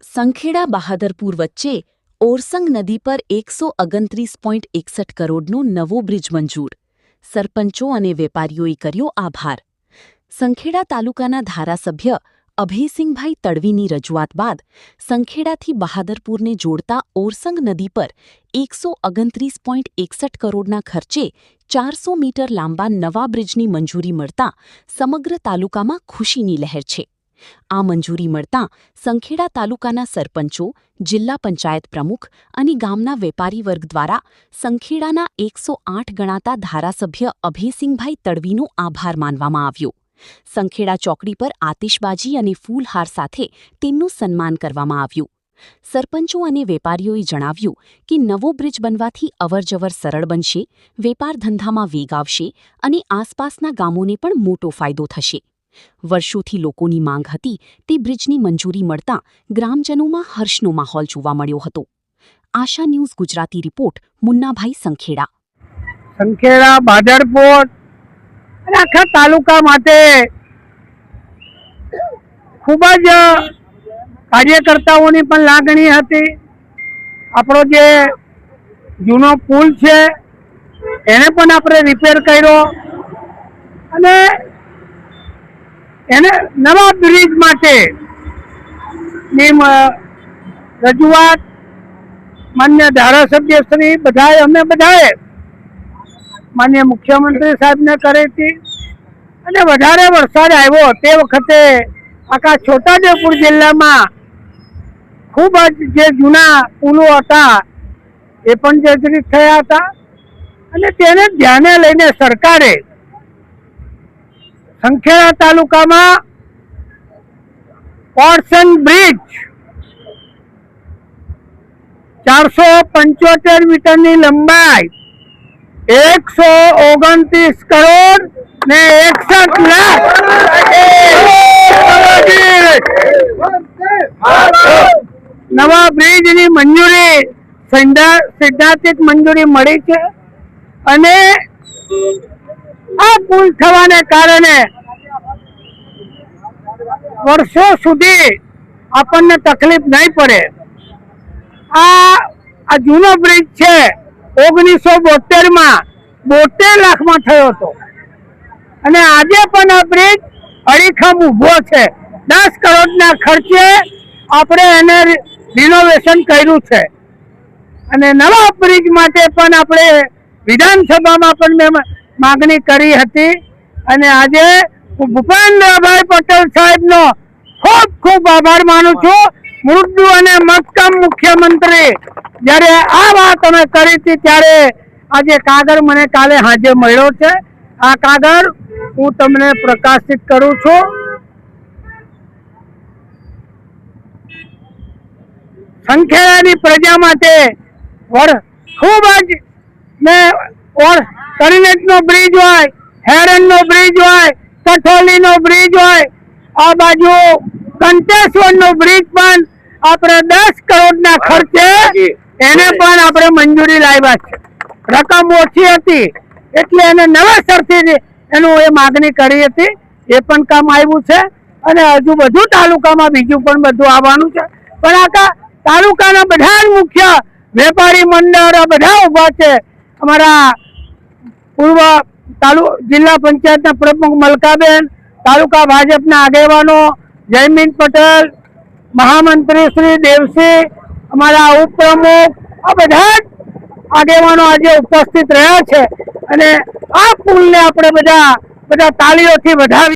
સંખેડા બહાદરપુર વચ્ચે ઓરસંગ નદી પર 129.61 કરોડનો નવો બ્રિજ મંજૂર. સરપંચો અને વેપારીઓએ કર્યો આભાર. સંખેડા તાલુકાના ધારાસભ્ય અભયસિંહભાઈ તડવીની રજૂઆત બાદ સંખેડાથી બહાદરપુરને જોડતા ઓરસંગ નદી પર 129.61 કરોડના ખર્ચે 400 મીટર લાંબા નવા બ્રિજની મંજૂરી મળતા સમગ્ર તાલુકામાં ખુશીની લહેર છે. આ મંજૂરી મળતા સંખેડા તાલુકાના સરપંચો, જિલ્લા પંચાયત પ્રમુખ અને ગામના વેપારી વર્ગ દ્વારા સંખેડાના 108 ગણાતા ધારાસભ્ય અભયસિંહભાઈ તડવીનો આભાર માનવામાં આવ્યો. સંખેડા ચોકડી પર આતિશબાજી અને ફૂલહાર સાથે તેમનું સન્માન કરવામાં આવ્યું. સરપંચો અને વેપારીઓએ જણાવ્યું કે નવો બ્રિજ બનવાથી અવરજવર સરળ બનશે, વેપાર ધંધામાં વેગ આવશે અને આસપાસના ગામોને પણ મોટો ફાયદો થશે. વર્ષોથી લોકોની માંગ હતી તે બ્રિજની મંજૂરી મળતા ગ્રામજનોમાં હર્ષનો માહોલ જોવા મળ્યો હતો. આશા ન્યૂઝ ગુજરાતી રિપોર્ટ મુન્નાભાઈ સંખેડા. સંખેડા બહાદરપુર અને આખા તાલુકા માટે ખૂબ જ કાર્યકર્તાઓની પણ લાગણી હતી. આપણો જે જૂનો પુલ છે એને પણ આપણે રિપેર કર્યો અને એને નવા બ્રિજ માટે રજૂઆત માન્ય ધારાસભ્ય શ્રી બધાએ અમે બધાએ માન્ય મુખ્યમંત્રી સાહેબને કરી હતી. અને વધારે વરસાદ આવ્યો તે વખતે આખા છોટાઉદેપુર જિલ્લામાં ખૂબ જ જે જૂના પુલો હતા એ પણ જર્જરિત થયા હતા અને તેને ધ્યાને લઈને સરકારે સંખેડા તાલુકામાં ઓરસંગ બ્રિજ 475 મીટરની લંબાઈ 129 કરોડ ને 61 લાખ નવા બ્રિજની મંજૂરી સૈદ્ધાંતિક મંજૂરી મળી છે. અને આ પુલ થવાને કારણે વર્ષો સુધી આપણને તકલીફ નહીં પડે. આ જૂનો બ્રિજ છે 1972માં 72 લાખમાં થયો હતો અને આજે પણ આ બ્રિજ અડીખમ ઊભો છે. 10 કરોડના ખર્ચે આપણે એને રિનોવેશન કર્યું છે અને નવા બ્રિજ માટે પણ આપણે વિધાનસભામાં પણ મેં માગણી કરી હતી અને આજે હું ભૂપેન્દ્રભાઈ પટેલ સાહેબનો ખૂબ ખૂબ આભાર માનું છું. મૃદુ અને મક્કમ મુખ્યમંત્રી જ્યારે આ વાત અમે કરી હતી ત્યારે આજે કાગળ મને કાલે હાજે મળ્યો છે. આ કાગળ હું તમને પ્રકાશિત કરું છું. સંખેડાની પ્રજા માટે ખૂબ જ કરીનેટનો બ્રિજ હોય, હેરનનો બ્રિજ હોય, કઠોલીનો બ્રિજ હોય, આ બાજુ કંટેશ્વરનો બ્રિજ પણ આપણે 10 કરોડના ખર્ચે એને પણ આપણે મંજૂરી લાવ્યા છે. રકમ ઓછી હતી એટલે એને નવેસરથી એનું એ માગણી કરી હતી. એ પણ કામ આવ્યું છે અને હજુ બધું તાલુકામાં બીજું પણ બધું આવવાનું છે. પણ આખા તાલુકાના બધા જ મુખ્ય વેપારી મંડળ બધા ઉભા છે. અમારા પૂર્વ જિલ્લા પંચાયતના પ્રમુખ મલકાબેન, તાલુકા ભાજપના આગેવાનો જયમીન પટેલ, મહામંત્રી શ્રી દેવસિંહ, અમારા ઉપપ્રમુખ, આ બધા જ આગેવાનો આજે ઉપસ્થિત રહ્યા છે અને આ પુલને આપણે બધા તાળીઓથી વધાવી